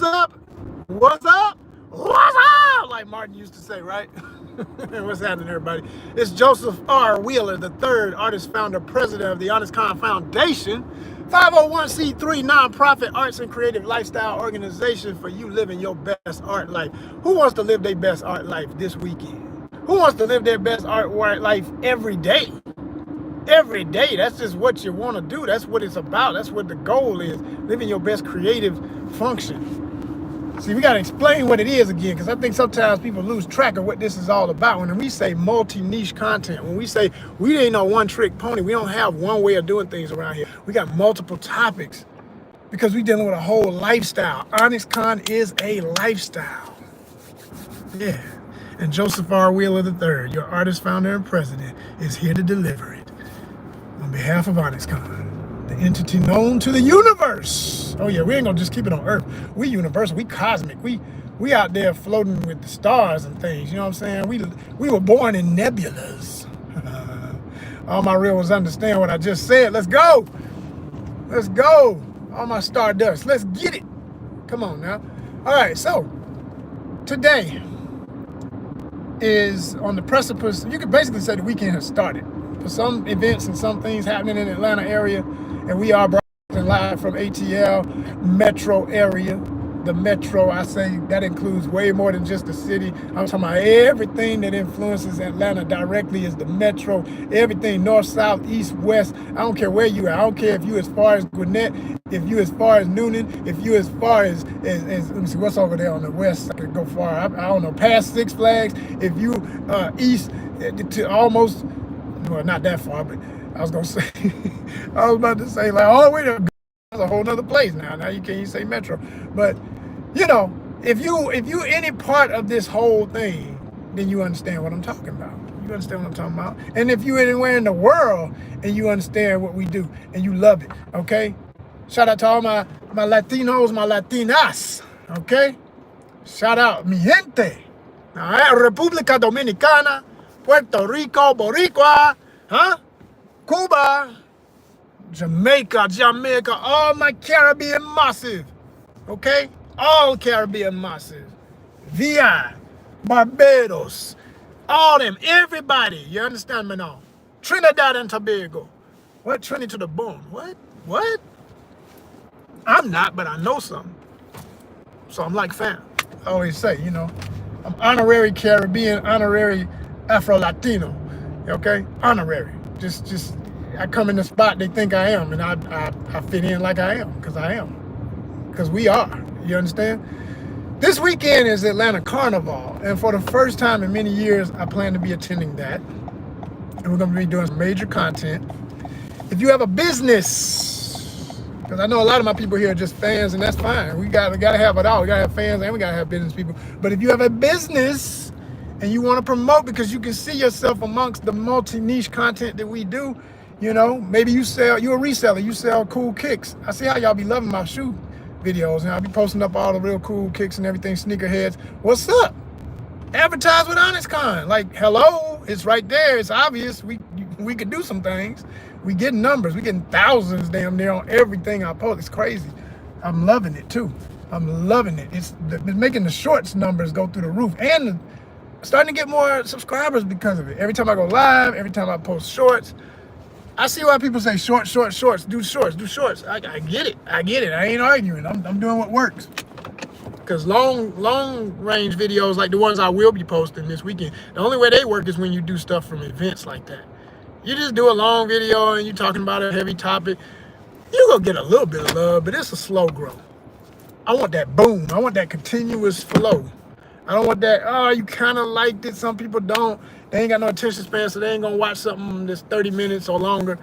What's up? What's up? What's up? Like Martin used to say, right? What's happening, everybody? It's Joseph R. Wheeler III, artist, founder, president of the ONYXCON Foundation, 501c3 nonprofit arts and creative lifestyle organization for you living your best art life. Who wants to live their best art life this weekend? Who wants to live their best art life every day? Every day. That's just what you want to do. That's what it's about. That's what the goal is. Living your best creative function. See, we got to explain what it is again, because I think sometimes people lose track of what this is all about. When we say multi-niche content, when we say we ain't no one-trick pony, we don't have one way of doing things around here. We got multiple topics because we're dealing with a whole lifestyle. ONYXCON is a lifestyle. Yeah. And Joseph R. Wheeler III, your artist, founder, and president, is here to deliver it on behalf of ONYXCON, the entity known to the universe. Oh yeah, we ain't gonna just keep it on Earth. We universal, we cosmic, we out there floating with the stars and things, you know what I'm saying? We were born in nebulas. All my real ones understand what I just said. Let's go. Let's go. All my stardust. Let's get it. Come on now. All right, so today is on the precipice. You could basically say the weekend has started. For some events and some things happening in the Atlanta area, and we are broadcasting live from ATL metro area. The metro, I say, that includes way more than just the city. I'm talking about everything that influences Atlanta directly is the metro. Everything north, south, east, west. I don't care where you are. I don't care if you as far as Gwinnett, if you as far as Noonan, if you as far as let me see, what's over there on the west? I could go far. I don't know, past Six Flags. If you east to almost, well, not that far, but I was gonna say, I was about to say like all the way to, that's a whole nother place now. Now you can't even say metro, but you know, if you any part of this whole thing, then you understand what I'm talking about. You understand what I'm talking about. And if you anywhere in the world and you understand what we do and you love it, okay? Shout out to all my Latinos, my Latinas, okay? Shout out mi gente. All right, República Dominicana, Puerto Rico, Boricua, huh? Cuba, Jamaica, all my Caribbean massive, okay? All Caribbean massive, VI, Barbados, all them, everybody, you understand me now? Trinidad and Tobago. What, Trinity to the bone? What? I'm not, but I know something. So I'm like fam. I always say, you know, I'm honorary Caribbean, honorary Afro-Latino, okay? Honorary. Just I come in the spot they think I am, and I fit in like I am, because I am. Because we are, you understand? This weekend is Atlanta Carnival, and for the first time in many years, I plan to be attending that. And we're gonna be doing some major content. If you have a business, because I know a lot of my people here are just fans, and that's fine. We gotta have it all. We gotta have fans, and we gotta have business people. But if you have a business, and you want to promote because you can see yourself amongst the multi-niche content that we do, you know, maybe you're a reseller, you sell cool kicks. I see how y'all be loving my shoe videos, and I'll be posting up all the real cool kicks and everything, sneakerheads. What's up? Advertise with ONYXCON. Like, hello, it's right there. It's obvious. We could do some things. We getting numbers. We getting thousands damn near on everything I post. It's crazy. I'm loving it too. I'm loving it. It's making the shorts numbers go through the roof, and starting to get more subscribers because of it. Every time I go live, every time I post shorts, I see why people say shorts. Do shorts. I get it. I ain't arguing. I'm doing what works. Because long range videos like the ones I will be posting this weekend, the only way they work is when you do stuff from events like that. You just do a long video and you talking about a heavy topic, you're going to get a little bit of love, but it's a slow grow. I want that boom. I want that continuous flow. I don't want that, oh, you kind of liked it. Some people don't. They ain't got no attention span, so they ain't going to watch something that's 30 minutes or longer.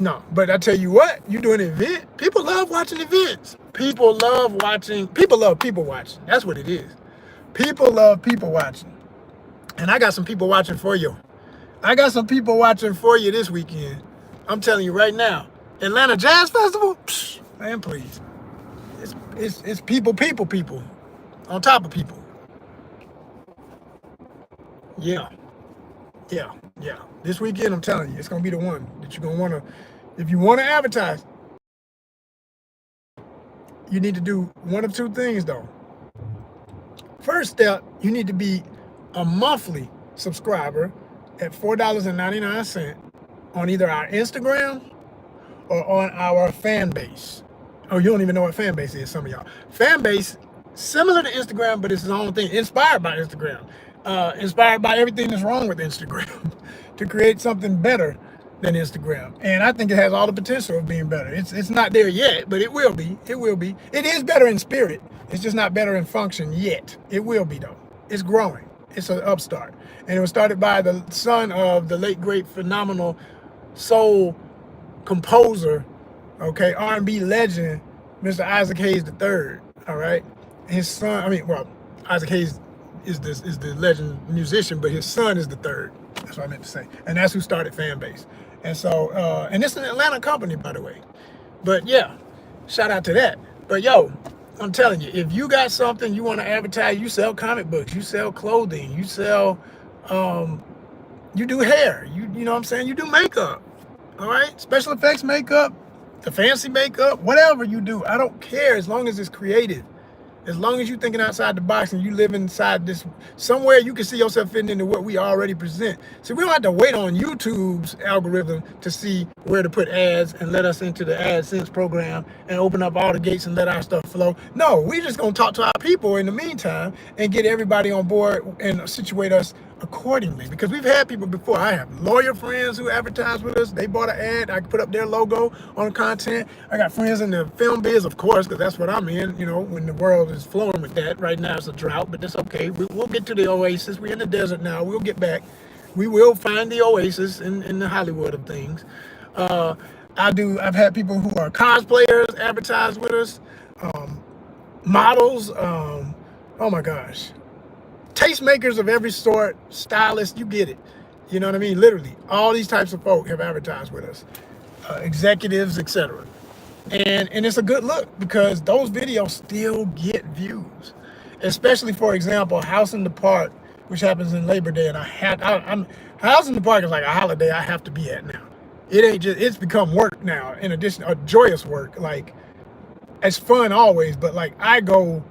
No, but I tell you what, you do an event, people love watching events. People love people watching. That's what it is. People love people watching. And I got some people watching for you. I got some people watching for you this weekend. I'm telling you right now. Atlanta Jazz Festival? Psh, man, please. It's people on top of people. Yeah. This weekend, I'm telling you, it's going to be the one that you're going to want to, if you want to advertise, you need to do one of two things though. First step, you need to be a monthly subscriber at $4.99 on either our Instagram or on our fan base. Oh, you don't even know what fan base is, some of y'all. Fan base, similar to Instagram, but it's its own thing, inspired by Instagram, inspired by everything that's wrong with Instagram to create something better than Instagram. And I think it has all the potential of being better. It's not there yet, but it will be. It will be. It is better in spirit. It's just not better in function yet. It will be though. It's growing. It's an upstart. And it was started by the son of the late great phenomenal soul composer, okay, R&B legend, Mr. Isaac Hayes III. All right. His son, I mean, well, Isaac Hayes is the legend musician, but his son is the third. That's what I meant to say. And that's who started Fanbase. And so, and it's an Atlanta company, by the way. But yeah, shout out to that. But yo, I'm telling you, if you got something you want to advertise, you sell comic books, you sell clothing, you sell, you do hair, you know what I'm saying? You do makeup, all right? Special effects makeup, the fancy makeup, whatever you do, I don't care as long as it's creative. As long as you're thinking outside the box and you live inside this, somewhere you can see yourself fitting into what we already present. So we don't have to wait on YouTube's algorithm to see where to put ads and let us into the AdSense program and open up all the gates and let our stuff flow. No, we just gonna talk to our people in the meantime and get everybody on board and situate us accordingly. Because we've had people before. I have lawyer friends who advertise with us. They bought an ad. I can put up their logo on content. I got friends in the film biz, of course, because that's what I'm in, you know, when the world is flowing with that. Right now it's a drought, but that's okay. We'll get to the oasis. We're in the desert now. We'll get back. We will find the oasis in the Hollywood of things. I've had people who are cosplayers advertise with us, models, oh my gosh, tastemakers of every sort, stylists, you get it. You know what I mean? Literally, all these types of folk have advertised with us, executives, etc. And it's a good look because those videos still get views, especially, for example, House in the Park, which happens in Labor Day, and I'm House in the Park is like a holiday I have to be at now. It ain't just, it's become work now. In addition, a joyous work. Like, it's fun always, but like I go,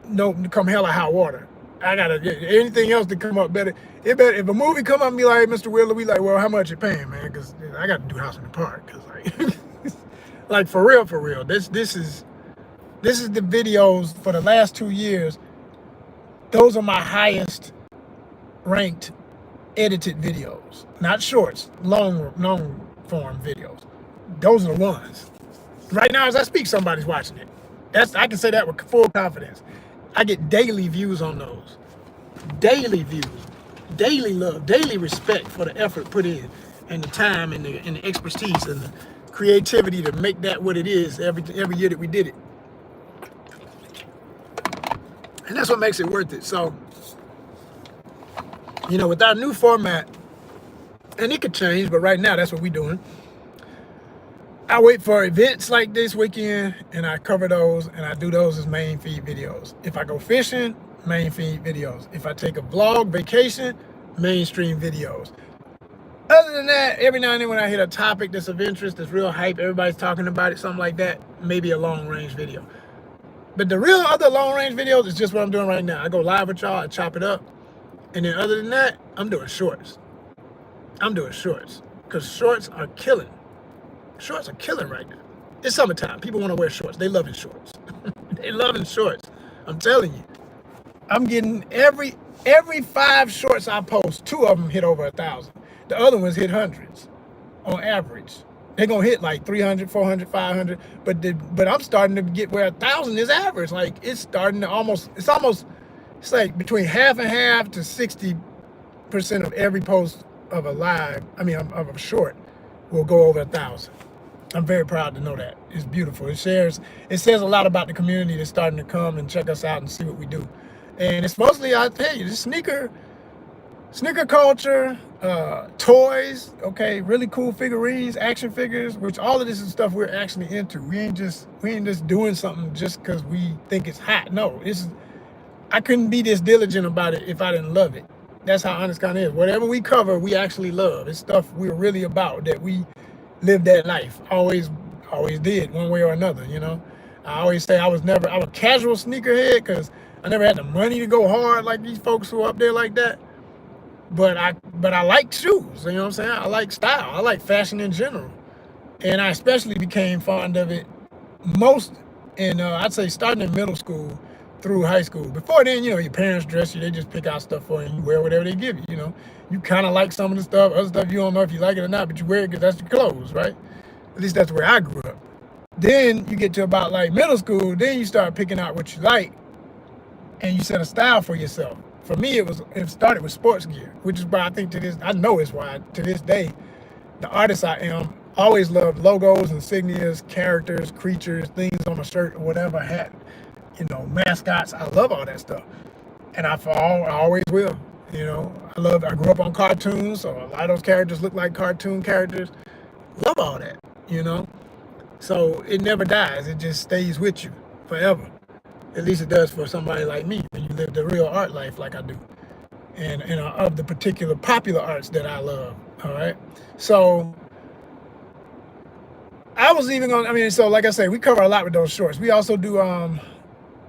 no, come hell or high water. I gotta get anything else to come up better. It better if a movie come up and be like, hey, Mr. Wheeler, we like, well, how much you paying, man? Because I got to do House in the Park. Because like, like for real, this is the videos for the last 2 years. Those are my highest ranked edited videos, not shorts, long form videos. Those are the ones. Right now, as I speak, somebody's watching it. I can say that with full confidence. I get daily views on those. Daily views, daily love, daily respect for the effort put in, and the time and the expertise and the creativity to make that what it is every year that we did it. And that's what makes it worth it. So, you know, with our new format, and it could change, but right now that's what we're doing. I wait for events like this weekend and I cover those and I do those as main feed videos. If I go fishing, main feed videos. If I take a vlog, vacation, mainstream videos. Other than that, every now and then when I hit a topic that's of interest, that's real hype, everybody's talking about it, something like that, maybe a long range video. But the real other long range videos is just what I'm doing right now. I go live with y'all, I chop it up. And then other than that, I'm doing shorts. I'm doing shorts because shorts are killing. Shorts are killing right now. It's summertime. People want to wear shorts. They loving shorts. They loving shorts. I'm telling you. I'm getting every 5 shorts I post, 2 of them hit over 1,000. The other ones hit hundreds on average. They're going to hit like 300, 400, 500. But I'm starting to get where 1,000 is average. Like it's starting to it's like between half and half to 60% of every post of of a short will go over 1,000. I'm very proud to know that. It's beautiful. It says a lot about the community that's starting to come and check us out and see what we do. And it's mostly, I tell you, just sneaker culture, toys, okay, really cool figurines, action figures, which all of this is stuff we're actually into. We ain't just doing something just because we think it's hot. No, I couldn't be this diligent about it if I didn't love it. That's how ONYXCON is. Whatever we cover, we actually love. It's stuff we're really about, that we live that life. Always did, one way or another, you know. I always say I was a casual sneakerhead because I never had the money to go hard like these folks who are up there like that. But I like shoes. You know what I'm saying? I like style. I like fashion in general, and I especially became fond of it most in I'd say starting in middle school through high school. Before then, you know, your parents dress you, they just pick out stuff for you and you wear whatever they give you, you know. You kind of like some of the stuff, other stuff you don't know if you like it or not, but you wear it because that's your clothes, right? At least that's where I grew up. Then you get to about like middle school, then you start picking out what you like and you set a style for yourself. For me, it started with sports gear, which is why I think I know it's why to this day, the artist I am, always loved logos, insignias, characters, creatures, things on a shirt or whatever, hat, you know, mascots. I love all that stuff. And I always will. You know, I grew up on cartoons, so a lot of those characters look like cartoon characters. Love all that, you know. So it never dies. It just stays with you forever. At least it does for somebody like me when you live the real art life like I do. And of the particular popular arts that I love. All right. So I was even on, so like I say, we cover a lot with those shorts. We also do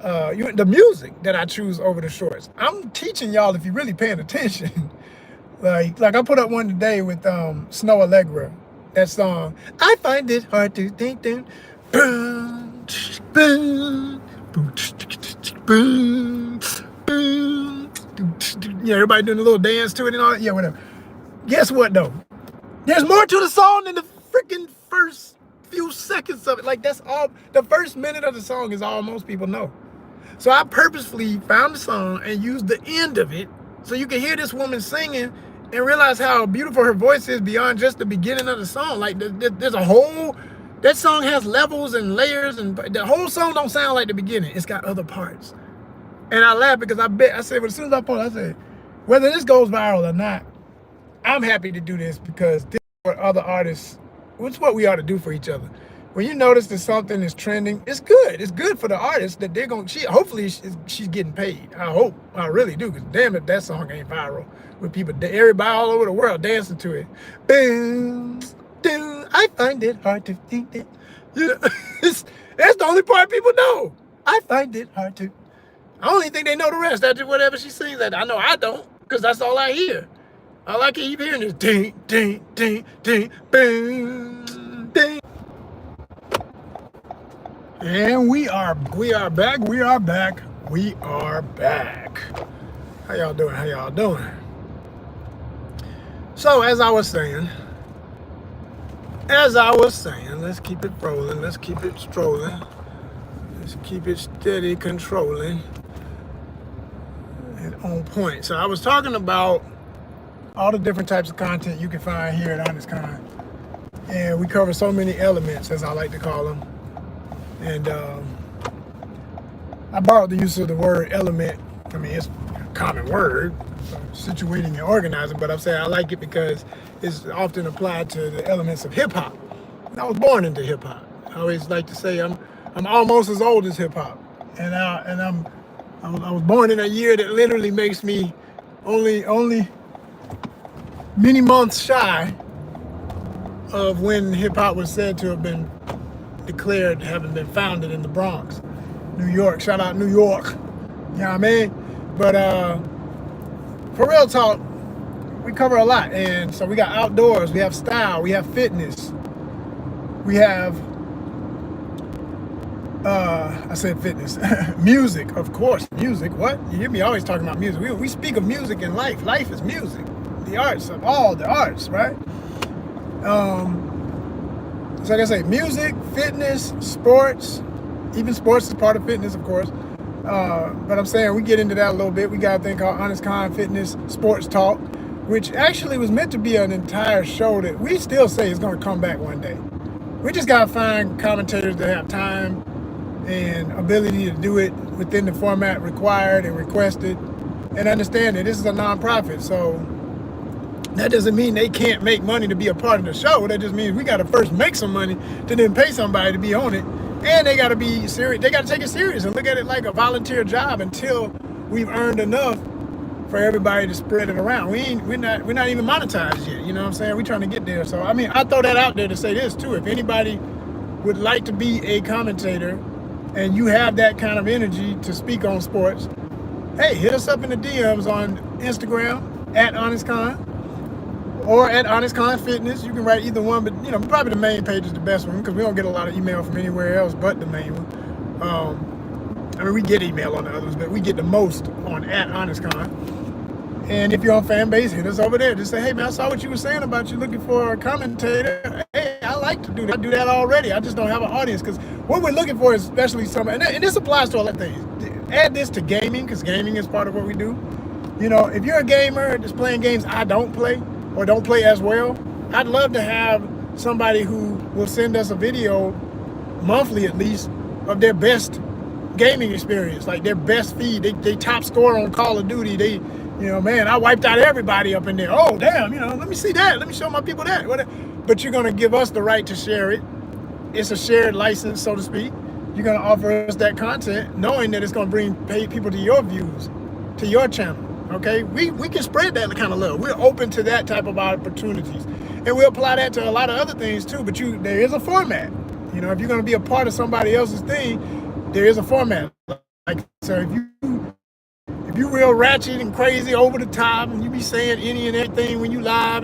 the music that I choose over the shorts. I'm teaching y'all if you're really paying attention. like I put up one today with Snow Allegra. That song, I find it hard to think then. Boom, boom, boom, boom, boom. Yeah, everybody doing a little dance to it and all that. Yeah, whatever. Guess what though? There's more to the song than the freaking first few seconds of it. Like that's all. The first minute of the song is all most people know. So I purposefully found the song and used the end of it so you can hear this woman singing and realize how beautiful her voice is beyond just the beginning of the song. Like there's a whole, that song has levels and layers, and the whole song don't sound like the beginning. It's got other parts. And I laugh because I said, well, as soon as I post, I said, whether this goes viral or not, I'm happy to do this because this is what other artists, it's what we ought to do for each other. When you notice that something is trending, it's good. It's good for the artist that they're going to, hopefully she's getting paid. I hope, I really do, because damn if that song ain't viral with people, everybody all over the world dancing to it. Boom, boom, I find it hard to think that, you know, that's the only part people know. I find it hard to, I don't even think they know the rest. That's whatever she sings that. I know I don't, because that's all I hear. All I keep hearing is ding, ding, ding, ding, boom, ding. And we are back. How y'all doing? So as I was saying, let's keep it rolling. Let's keep it strolling. Let's keep it steady, controlling, and on point. So I was talking about all the different types of content you can find here at ONYXCON. And we cover so many elements, as I like to call them. And I borrowed the use of the word element. I mean, it's a common word, situating and organizing, but I'm saying I like it because it's often applied to the elements of hip hop. I was born into hip hop. I always like to say I'm almost as old as hip hop, and I was born in a year that literally makes me only many months shy of when hip hop was said to have been declared having been founded in the Bronx, New York. Shout out New York. You know what I mean? But for real talk, we cover a lot. And so we got outdoors, we have style, we have fitness, we have I said fitness. Music, of course. Music. What? You hear me always talking about music. We speak of music in life. Life is music. The arts of all the arts, right? So like I say, music, fitness, sports. Even sports is part of fitness, of course. But I'm saying we get into that a little bit. We got a thing called ONYXCON Fitness Sports Talk, which actually was meant to be an entire show that we still say is going to come back one day. We just got to find commentators that have time and ability to do it within the format required and requested, and understand that this is a nonprofit. So that doesn't mean they can't make money to be a part of the show. That just means we got to first make some money to then pay somebody to be on it. And they got to be serious. They got to take it serious and look at it like a volunteer job until we've earned enough for everybody to spread it around. We're not even monetized yet. You know what I'm saying? We're trying to get there. So I mean, I throw that out there to say this too. If anybody would like to be a commentator and you have that kind of energy to speak on sports, hey, hit us up in the DMs on Instagram at ONYXCON or at ONYXCON Fitness. You can write either one, but probably the main page is the best one because we don't get a lot of email from anywhere else but the main one. I mean, we get email on the others, but we get the most on at ONYXCON. And if you're on fan base, hit us over there. Just say, hey man, I saw what you were saying about you looking for a commentator. Hey, I like to do that. I do that already. I just don't have an audience, because what we're looking for is especially and this applies to all that things. Add this to gaming, because gaming is part of what we do. If you're a gamer that's playing games I don't play or don't play as well, I'd love to have somebody who will send us a video monthly at least of their best gaming experience, like their best feed. They top score on Call of Duty. Man, I wiped out everybody up in there. Oh, damn, let me see that. Let me show my people that. But you're going to give us the right to share it. It's a shared license, so to speak. You're going to offer us that content knowing that it's going to bring paid people to your views, to your channel, okay? We can spread that kind of love. We're open to that type of opportunities. And we apply that to a lot of other things too, but there is a format. If you're going to be a part of somebody else's thing, there is a format. Like, so if you real ratchet and crazy over the top and you be saying any and everything when you live,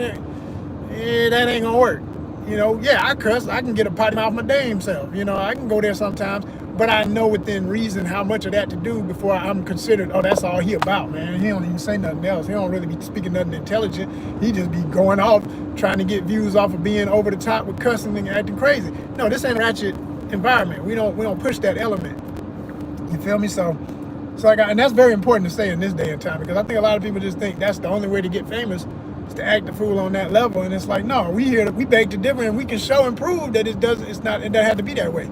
that ain't gonna work. Yeah, I cuss. I can get a potty mouth my damn self. I can go there sometimes, but I know within reason how much of that to do before I'm considered, oh, that's all he about, man. He don't even say nothing else. He don't really be speaking nothing intelligent. He just be going off trying to get views off of being over the top with cussing and acting crazy. No, this ain't a ratchet environment. We don't push that element. You feel me? So and that's very important to say in this day and time, because I think a lot of people just think that's the only way to get famous is to act the fool on that level. And it's like, no, we beg to differ, and we can show and prove that it doesn't have to be that way.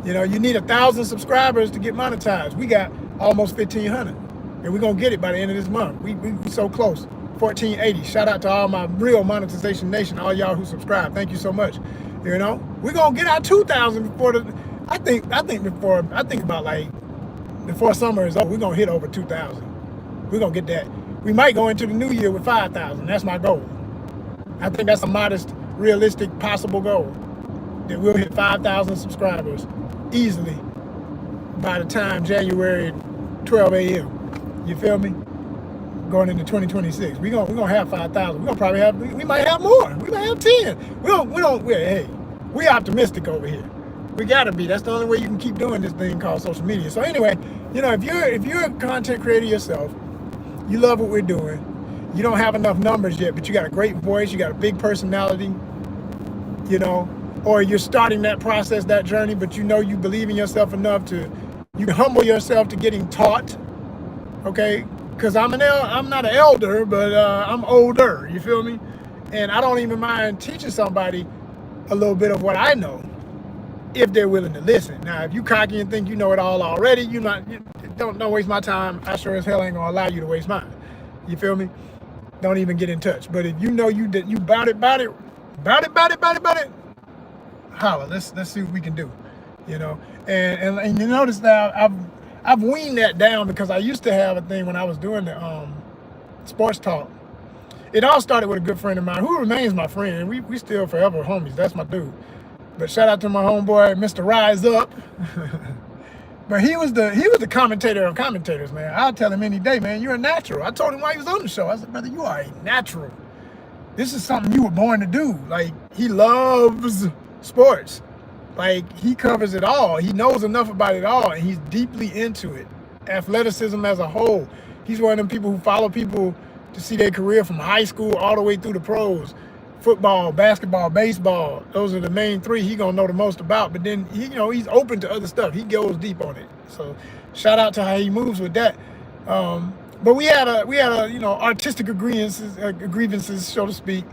You need 1,000 subscribers to get monetized. We got almost 1,500, and we're gonna get it by the end of this month. We so close. 1,480. Shout out to all my real monetization nation, all y'all who subscribe. Thank you so much. We're gonna get our 2,000 before summer is over. We're gonna hit over 2,000. We're gonna get that. We might go into the new year with 5,000. That's my goal. I think that's a modest, realistic, possible goal, that we'll hit 5,000 subscribers easily by the time January 12 a.m. You feel me? Going into 2026, we're gonna have 5,000. We're gonna probably have. We might have more. We might have 10. We optimistic over here. We gotta be. That's the only way you can keep doing this thing called social media. So anyway, if you're a content creator yourself, you love what we're doing, you don't have enough numbers yet, but you got a great voice, you got a big personality, or you're starting that process, that journey, but you believe in yourself enough you can humble yourself to getting taught, okay? Because I'm not an elder, but I'm older, you feel me? And I don't even mind teaching somebody a little bit of what I know, if they're willing to listen. Now, if you cocky and think you know it all already, don't waste my time. I sure as hell ain't gonna allow you to waste mine. You feel me? Don't even get in touch. But if you know you bout it, holla. Let's see what we can do. And you notice now I've weaned that down, because I used to have a thing when I was doing the sports talk. It all started with a good friend of mine who remains my friend. We still forever homies. That's my dude. But shout out to my homeboy, Mr. Rise Up. But he was the commentator of commentators, man. I'll tell him any day, man, you're a natural. I told him while he was on the show, I said, brother, you are a natural. This is something you were born to do. Like, he loves sports. Like, he covers it all. He knows enough about it all, and he's deeply into it. Athleticism as a whole. He's one of them people who follow people to see their career from high school all the way through the pros. Football, basketball, baseball, those are the main three he gonna know the most about. But then he's open to other stuff. He goes deep on it. So shout out to how he moves with that. But we had artistic grievances, so to speak.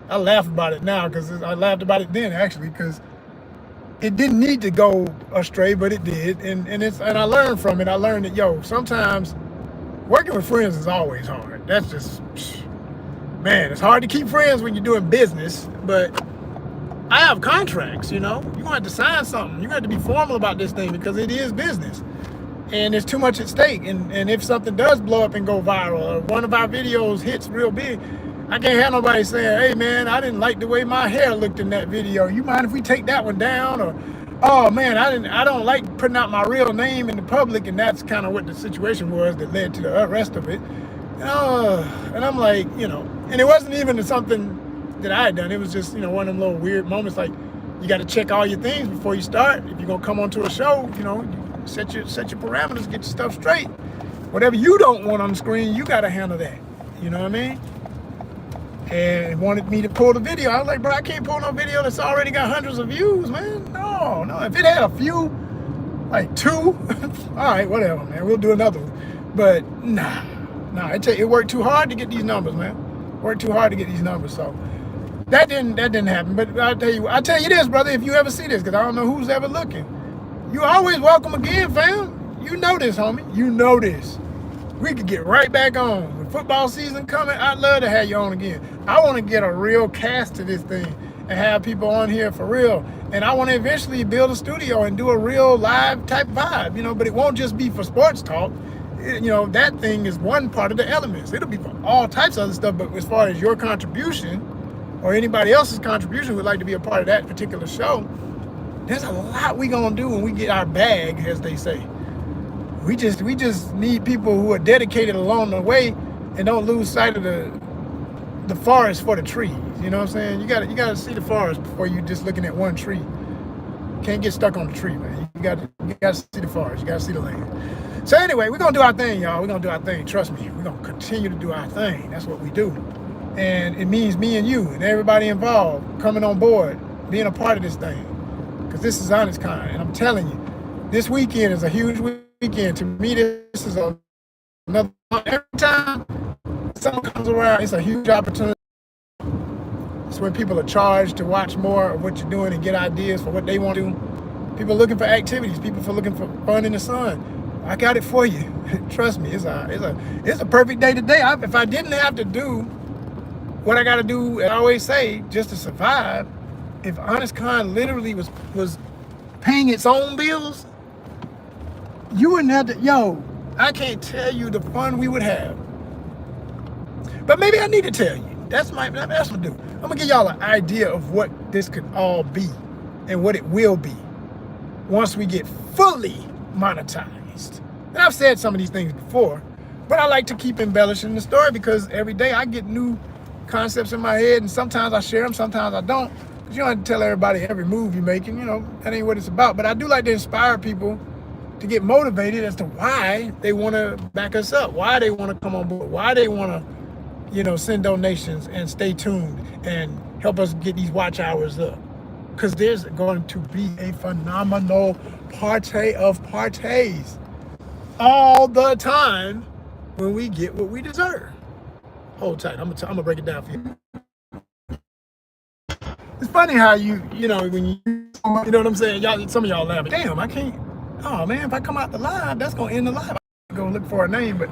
I laugh about it now, because I laughed about it then, actually, because it didn't need to go astray, but it did. And I learned from it. I learned that sometimes working with friends is always hard. That's just, man, it's hard to keep friends when you're doing business, but I have contracts, you're gonna have to sign something. You're gonna have to be formal about this thing, because it is business. And there's too much at stake. And if something does blow up and go viral, or one of our videos hits real big, I can't have nobody saying, hey man, I didn't like the way my hair looked in that video. You mind if we take that one down? Or, oh man, I don't like putting out my real name in the public, and that's kind of what the situation was that led to the rest of it. And I'm like, and it wasn't even something that I had done. It was just, one of them little weird moments. Like, you got to check all your things before you start. If you're gonna come onto a show, set your parameters, get your stuff straight. Whatever you don't want on the screen, you got to handle that. You know what I mean? And wanted me to pull the video. I was like, bro, I can't pull no video that's already got hundreds of views, man. No. If it had a few, like 2, all right, whatever, man. We'll do another one. But nah, it worked too hard to get these numbers, man. Worked too hard to get these numbers. So that didn't happen. But I'll tell you this, brother, if you ever see this, because I don't know who's ever looking. You always welcome again, fam. You know this, homie. You know this. We could get right back on. With football season coming, I'd love to have you on again. I want to get a real cast to this thing and have people on here for real. And I want to eventually build a studio and do a real live type vibe, but it won't just be for sports talk. That thing is one part of the elements. It'll be for all types of other stuff, but as far as your contribution or anybody else's contribution would like to be a part of that particular show, there's a lot we gonna do when we get our bag, as they say. We just need people who are dedicated along the way and don't lose sight of the forest for the trees. You know what I'm saying? You gotta see the forest before you just looking at one tree. Can't get stuck on the tree, man. You gotta see the forest. You gotta see the land. So anyway, we're gonna do our thing, y'all. We're gonna do our thing. Trust me. We're gonna continue to do our thing. That's what we do. And it means me and you and everybody involved coming on board, being a part of this thing. Because this is ONYXCON. And I'm telling you, this weekend is a huge weekend. To me, this is another, every time someone comes around, it's a huge opportunity. It's when people are charged to watch more of what you're doing and get ideas for what they want to do. People looking for activities, people looking for fun in the sun. I got it for you. Trust me, it's a perfect day today. If I didn't have to do what I got to do, I always say, just to survive, if ONYXCON literally was paying its own bills, you wouldn't have to, I can't tell you the fun we would have. But maybe I need to tell you. That's what I'm gonna do. I'm gonna give y'all an idea of what this could all be and what it will be once we get fully monetized. And I've said some of these things before, but I like to keep embellishing the story because every day I get new concepts in my head, and sometimes I share them, sometimes I don't. Because you don't have to tell everybody every move you're making, that ain't what it's about. But I do like to inspire people to get motivated as to why they want to back us up, why they want to come on board, why they want to, send donations and stay tuned and help us get these watch hours up. Because there's going to be a phenomenal party of parties all the time when we get what we deserve. Hold tight. I'm gonna break it down for you. It's funny how when you know what I'm saying. Y'all, some of y'all laughing. Damn, I can't. Oh man, if I come out the live, that's gonna end the live. I go look for a name, but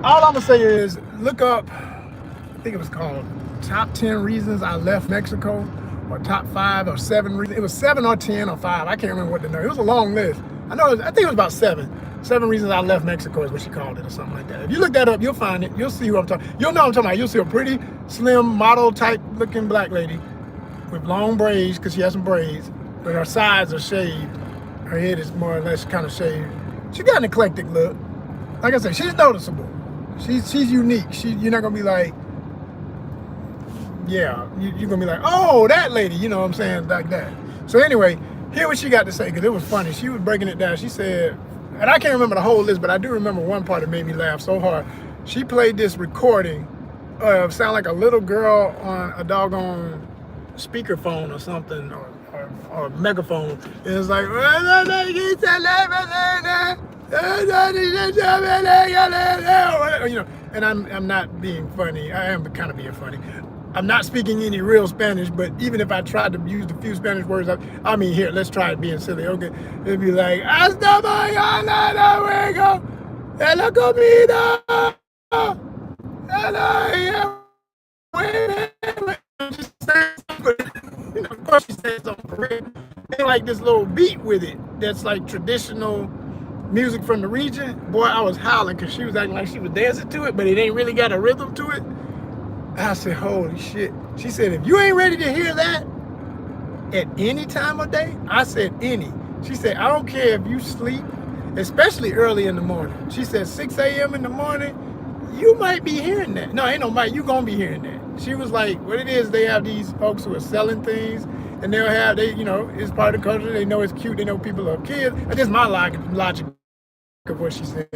all I'm gonna say is look up. I think it was called Top 10 Reasons I Left Mexico, or Top 5 or 7 reasons. It was 7 or 10 or 5. I can't remember what the number. It was a long list. I think it was about 7. 7 Reasons I Left Mexico is what she called it, or something like that. If you look that up, you'll find it. You'll see who I'm talking. You'll know what I'm talking about. You'll see a pretty slim model type looking black lady with long braids, because she has some braids, but her sides are shaved. Her head is more or less kind of shaved. She got an eclectic look. Like I said, she's noticeable. She's unique. You're not gonna be like, yeah, you're gonna be like, oh, that lady, you know what I'm saying, like that. So anyway, hear what she got to say, because it was funny. She was breaking it down. She said, and I can't remember the whole list, but I do remember one part that made me laugh so hard. She played this recording of sound like a little girl on a doggone speakerphone or something, or megaphone. And it's like, and I'm not being funny. I am kind of being funny. I'm not speaking any real Spanish, but even if I tried to use the few Spanish words, here, let's try it being silly, okay? It'd be like, hasta mañana, luego, de la comida, of course she said something for real. And like this little beat with it, that's like traditional music from the region. Boy, I was howling because she was acting like she was dancing to it, but it ain't really got a rhythm to it. I said, holy shit. She said, if you ain't ready to hear that, at any time of day? I said any. She said, I don't care if you sleep, especially early in the morning. She said 6 a.m. in the morning, you might be hearing that. No, ain't no might, you gonna be hearing that. She was like, what it is, they have these folks who are selling things, and they'll have, it's part of the culture, they know it's cute, they know people love kids. That's just my logic of what she said.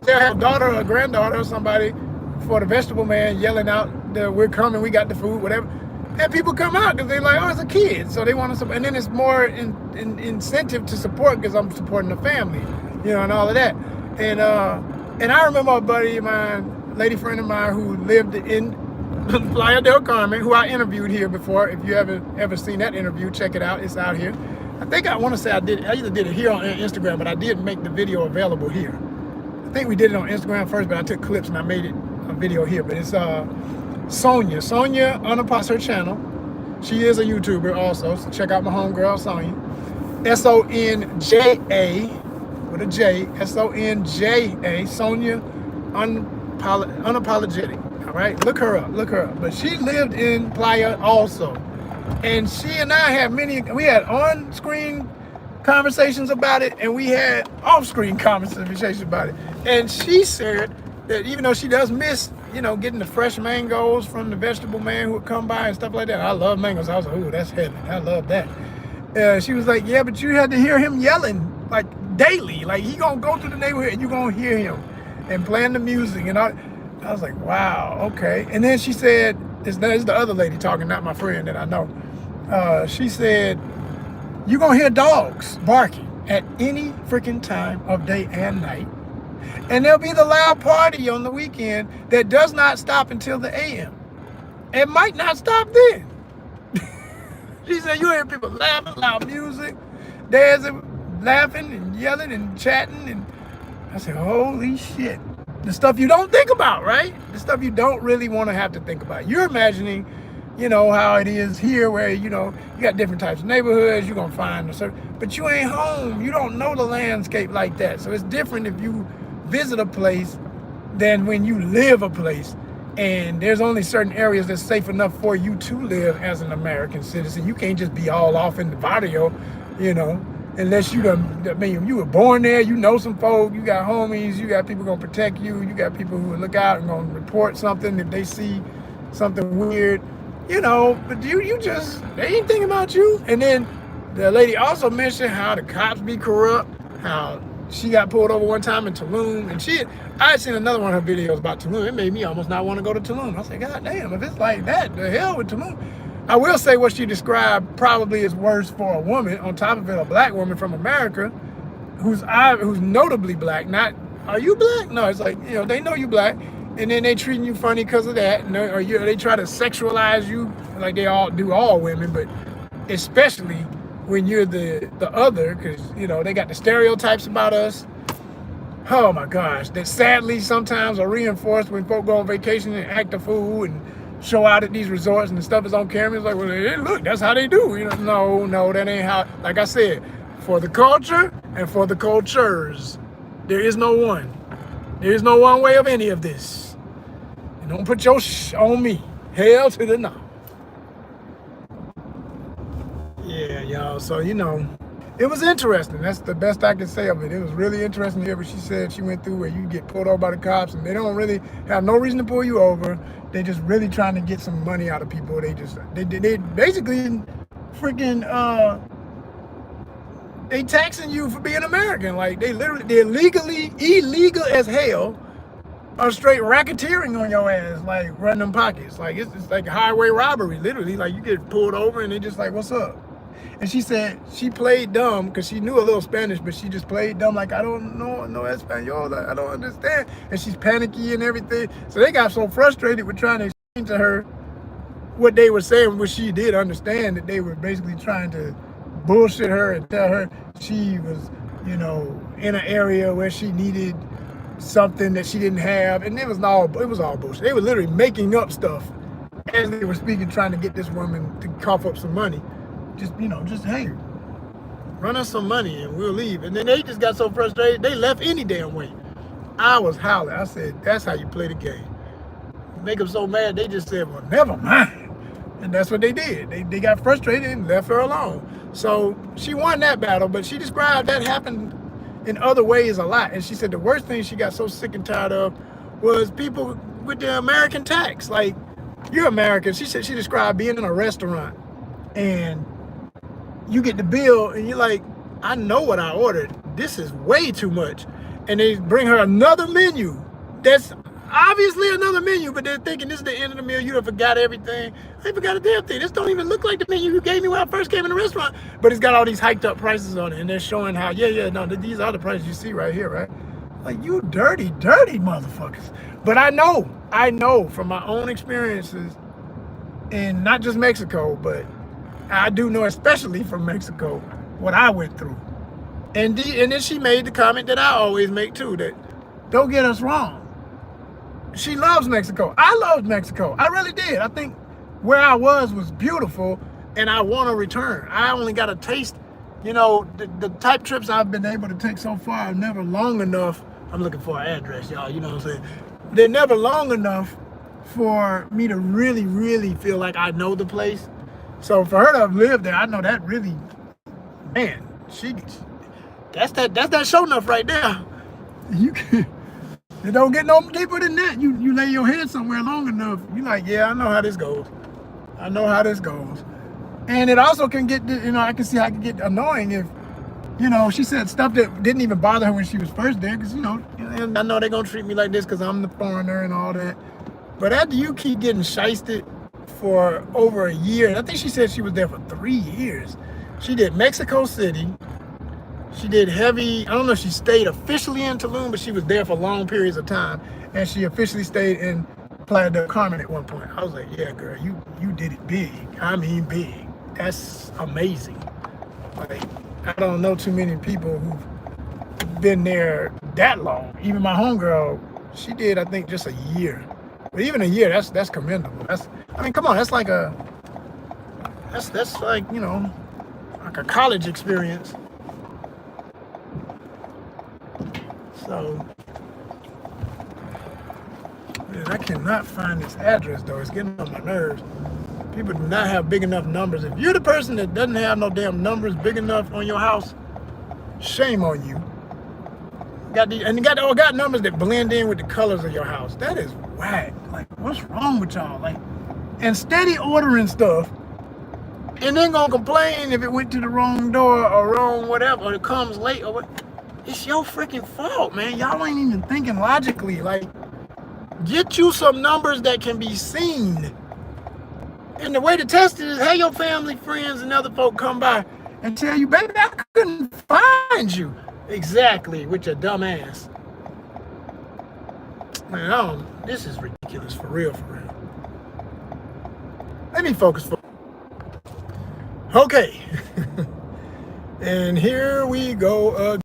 They'll have a daughter or a granddaughter or somebody for the vegetable man yelling out, we're coming, we got the food, whatever. And people come out because they're like, oh, it's a kid. So they want to support. And then it's more incentive to support because I'm supporting the family, and all of that. And I remember a buddy of mine, lady friend of mine who lived in Playa del Carmen, who I interviewed here before. If you haven't ever seen that interview, check it out. It's out here. I want to say I either did it here on Instagram, but I did make the video available here. I think we did it on Instagram first, but I took clips and I made it a video here. But it's Sonya Unapos, her channel. She is a YouTuber also, so check out my homegirl Sonya. Sonja with a J, Sonja, Sonya Unapologetic. All right, look her up. But she lived in Playa also, and she and I had we had on-screen conversations about it, and we had off-screen conversations about it. And she said that even though she does miss, getting the fresh mangoes from the vegetable man who would come by and stuff like that. I love mangoes. I was like, ooh, that's heaven. I love that. She was like, yeah, but you had to hear him yelling like daily. Like he gonna go through the neighborhood and you gonna hear him and playing the music. And I was like, wow, okay. And then she said, this is the other lady talking, not my friend that I know. She said, you're gonna hear dogs barking at any freaking time of day and night. And there'll be the loud party on the weekend that does not stop until the a.m. It might not stop then. She said, you hear people laughing, loud music, dancing, laughing and yelling and chatting. And I said, holy shit. The stuff you don't think about, right? The stuff you don't really want to have to think about. You're imagining, how it is here where, you got different types of neighborhoods, you're going to find a certain, but you ain't home. You don't know the landscape like that. So it's different if you visit a place than when you live a place, and there's only certain areas that's safe enough for you to live as an American citizen. You can't just be all off in the barrio, unless you were born there, some folk, you got homies, you got people gonna protect you, you got people who will look out and gonna report something if they see something weird, but they ain't thinking about you. And then the lady also mentioned how the cops be corrupt, how she got pulled over one time in Tulum, and I had seen another one of her videos about Tulum. It made me almost not want to go to Tulum. I was like, God damn, if it's like that, the hell with Tulum. I will say what she described probably is worse for a woman. On top of it, a black woman from America, who's notably black. Not, are you black? No, it's like, they know you black, and then they treating you funny because of that, or they try to sexualize you like they all do all women, but especially when you're the other, because they got the stereotypes about us. Oh my gosh, that sadly sometimes are reinforced when folk go on vacation and act a fool and show out at these resorts and the stuff is on camera. It's like, well, hey, look, that's how they do. No, that ain't how. Like I said, for the culture and for the cultures, there is no one. There is no one way of any of this. And don't put your on me. Hell to the no. Yeah, y'all. So, it was interesting. That's the best I can say of it. It was really interesting to hear what she said she went through, where you get pulled over by the cops and they don't really have no reason to pull you over. They just really trying to get some money out of people. They basically freaking they taxing you for being American. Like they're illegal as hell, are straight racketeering on your ass, like running them pockets. Like it's like highway robbery, literally. Like you get pulled over and they just like, what's up? And she said she played dumb because she knew a little Spanish, but she just played dumb like, I don't know no Espanol, I don't understand. And she's panicky and everything. So they got so frustrated with trying to explain to her what they were saying, which she did understand, that they were basically trying to bullshit her and tell her she was, in an area where she needed something that she didn't have. And it was all bullshit. They were literally making up stuff as they were speaking, trying to get this woman to cough up some money. Just hey, run us some money and we'll leave. And then they just got so frustrated, they left any damn way. I was howling. I said, that's how you play the game. Make them so mad, they just said, well, never mind. And that's what they did. They got frustrated and left her alone. So she won that battle, but she described that happened in other ways a lot. And she said the worst thing she got so sick and tired of was people with the American tax. Like, you're American. She said she described being in a restaurant and you get the bill and you're like, I know what I ordered. This is way too much. And they bring her another menu. That's obviously another menu, but they're thinking this is the end of the meal. You done forgot everything. I forgot a damn thing. This don't even look like the menu you gave me when I first came in the restaurant. But it's got all these hiked up prices on it. And they're showing how, no, these are the prices you see right here, right? Like, you dirty motherfuckers. But I know from my own experiences in not just Mexico, but I do know especially from Mexico what I went through. And then she made the comment that I always make too, that don't get us wrong. She loves Mexico. I loved Mexico. I really did. I think where I was beautiful and I want to return. I only got a taste, the type trips I've been able to take so far are never long enough. I'm looking for an address, y'all, you know what I'm saying? They're never long enough for me to really, really feel like I know the place. So for her to have lived there, I know that really, man, that's that show enough right there. It don't get no deeper than that. You lay your head somewhere long enough, you're like, yeah, I know how this goes. I know how this goes. And it also can get, I can see how it can get annoying if, she said stuff that didn't even bother her when she was first there, because, and I know they're going to treat me like this because I'm the foreigner and all that. But after you keep getting shysted for over a year, and I think she said she was there for 3 years. She did Mexico City. She did heavy, I don't know if she stayed officially in Tulum, but she was there for long periods of time. And she officially stayed in Playa del Carmen at one point. I was like, yeah, girl, you did it big. I mean big. That's amazing. Like, I don't know too many people who've been there that long. Even my homegirl, she did, I think, just a year. But even a year, that's commendable. Come on, that's like like a college experience. So, man, I cannot find this address though. It's getting on my nerves. People do not have big enough numbers. If you're the person that doesn't have no damn numbers big enough on your house, shame on you. You got numbers that blend in with the colors of your house. That is whack. Like, what's wrong with y'all? Like, and steady ordering stuff, and then gonna complain if it went to the wrong door or wrong whatever, or it comes late or what. It's your freaking fault, man. Y'all ain't even thinking logically. Like, get you some numbers that can be seen. And the way to test it is have your family, friends, and other folk come by and tell you, baby, I couldn't find you. Exactly, with your dumb ass. Man, this is ridiculous, for real. Let me focus. Okay. And here we go again.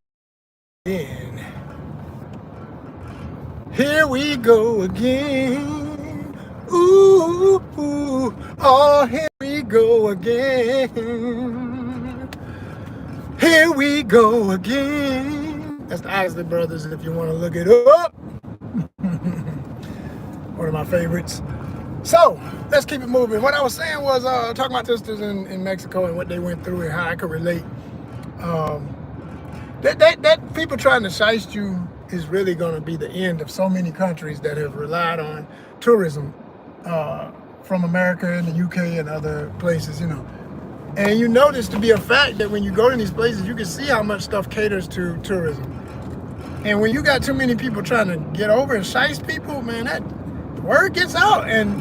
Here we go again. Ooh, oh, here we go again. Here we go again. That's the Isley Brothers, if you want to look it up. One of my favorites. So, let's keep it moving. What I was saying was talking about sisters in Mexico and what they went through and how I could relate. That people trying to shiest you is really going to be the end of so many countries that have relied on tourism from America and the UK and other places, And you know this to be a fact that when you go to these places, you can see how much stuff caters to tourism. And when you got too many people trying to get over and shiest people, man, that word gets out. And,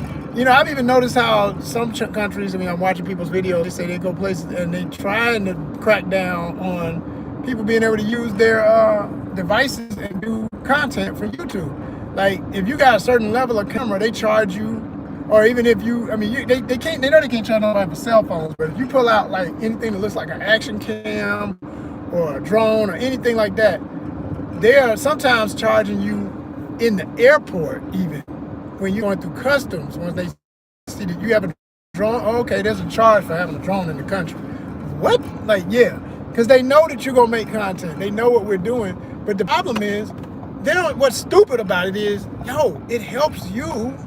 I've even noticed how some countries, I'm watching people's videos, they say they go places and they trying to crack down on people being able to use their devices and do content for YouTube. Like, if you got a certain level of camera, they charge you. Or even if you, they know they can't charge nobody for cell phones, but if you pull out like anything that looks like an action cam or a drone or anything like that, they are sometimes charging you in the airport even when you're going through customs. Once they see that you have a drone, okay, there's a charge for having a drone in the country. What? Like, yeah, because they know that you're going to make content. They know what we're doing. But the problem is, what's stupid about it is, it helps you.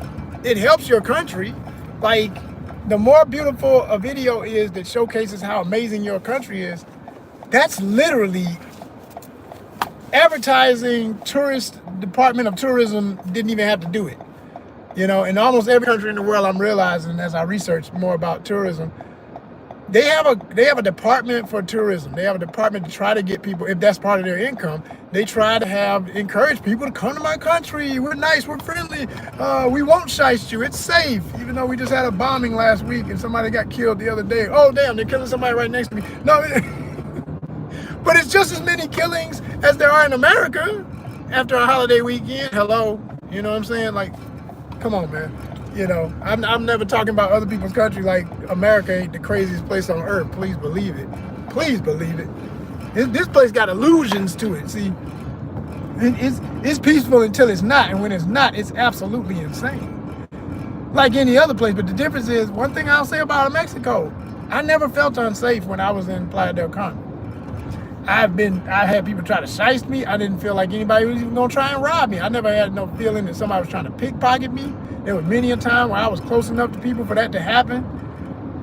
It helps your country. Like, the more beautiful a video is that showcases how amazing your country is, that's literally advertising. Tourist Department of Tourism didn't even have to do it. You know, in almost every country in the world, I'm realizing as I research more about tourism, they have a department for tourism. They have a department to try to get people, if that's part of their income, they try to encourage people to come to my country. We're nice, we're friendly, we won't shiest you, it's safe. Even though we just had a bombing last week and somebody got killed the other day. Oh damn, they're killing somebody right next to me. No, but it's just as many killings as there are in America after a holiday weekend. Hello, you know what I'm saying? Like, come on, man. You know, I'm never talking about other people's country like America ain't the craziest place on earth. Please believe it. Please believe it. This place got illusions to it. See, it's peaceful until it's not, and when it's not, it's absolutely insane. Like any other place. But the difference is, one thing I'll say about Mexico, I never felt unsafe when I was in Playa del Carmen. I had people try to shiest me. I didn't feel like anybody was even gonna try and rob me. I never had no feeling that somebody was trying to pickpocket me. There was many a time where I was close enough to people for that to happen.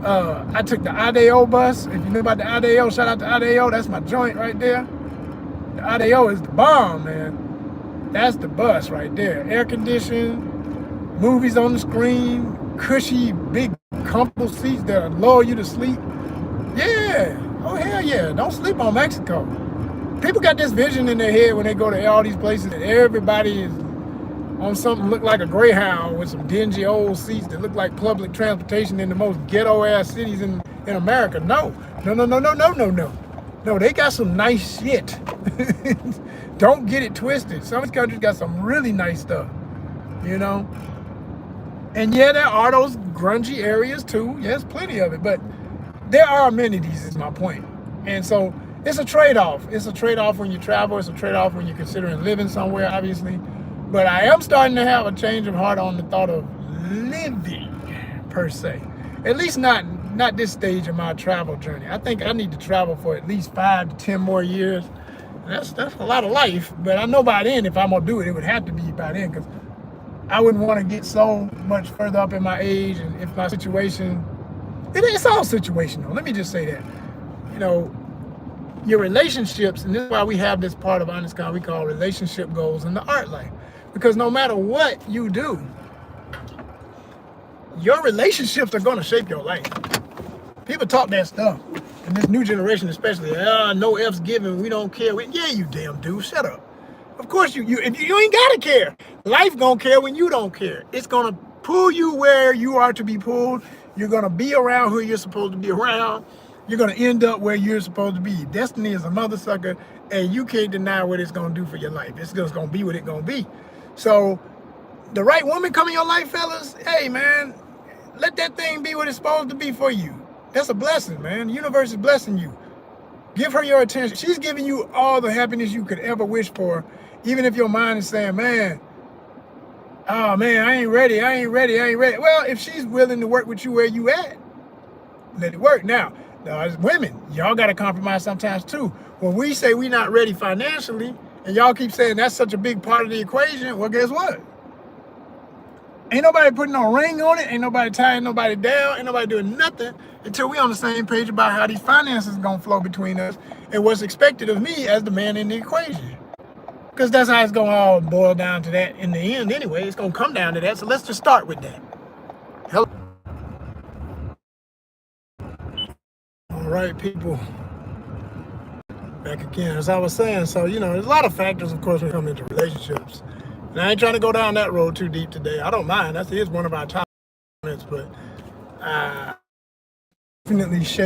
I took the ADO bus. If you know about the ADO, shout out to ADO. That's my joint right there. The ADO is the bomb, man. That's the bus right there. Air conditioned, movies on the screen, cushy, big, comfortable seats that lull you to sleep. Yeah. Oh, hell yeah. Don't sleep on Mexico. People got this vision in their head when they go to all these places that everybody is on something look like a Greyhound with some dingy old seats that look like public transportation in the most ghetto-ass cities in America. No, they got some nice shit. Don't get it twisted. Some of these countries got some really nice stuff, you know? And yeah, there are those grungy areas too. Yes, plenty of it, but there are amenities is my point. And so it's a trade-off. It's a trade-off when you travel. It's a trade-off when you're considering living somewhere, obviously. But I am starting to have a change of heart on the thought of living, per se. At least not this stage of my travel journey. I think I need to travel for at least 5 to 10 more years. That's a lot of life. But I know by then, if I'm going to do it, it would have to be by then, because I wouldn't want to get so much further up in my age. And if my situation, it's all situational. Let me just say that. You know, your relationships, and this is why we have this part of ONYXCON we call relationship goals in the art life. Because no matter what you do, your relationships are going to shape your life. People talk that stuff. And this new generation especially, no F's given, we don't care. Yeah, you damn do. Shut up. Of course you ain't got to care. Life going to care when you don't care. It's going to pull you where you are to be pulled. You're going to be around who you're supposed to be around. You're going to end up where you're supposed to be. Destiny is a mother sucker, and you can't deny what it's going to do for your life. It's just going to be what it's going to be. So the right woman come in your life, fellas, hey, man, let that thing be what it's supposed to be for you. That's a blessing, man. The universe is blessing you. Give her your attention. She's giving you all the happiness you could ever wish for, even if your mind is saying, man, oh, man, I ain't ready. Well, if she's willing to work with you where you at, let it work. Now, as women, y'all got to compromise sometimes, too. When we say we're not ready financially, and y'all keep saying that's such a big part of the equation, well, guess what? Ain't nobody putting no ring on it. Ain't nobody tying nobody down. Ain't nobody doing nothing until we on the same page about how these finances going to flow between us and what's expected of me as the man in the equation. Because that's how it's going to all boil down to that in the end anyway. It's going to come down to that. So let's just start with that. Hello. All right, people. Back again, as I was saying. So, you know, there's a lot of factors, of course, when it comes into relationships. And I ain't trying to go down that road too deep today. I don't mind. That is one of our top comments, but definitely shape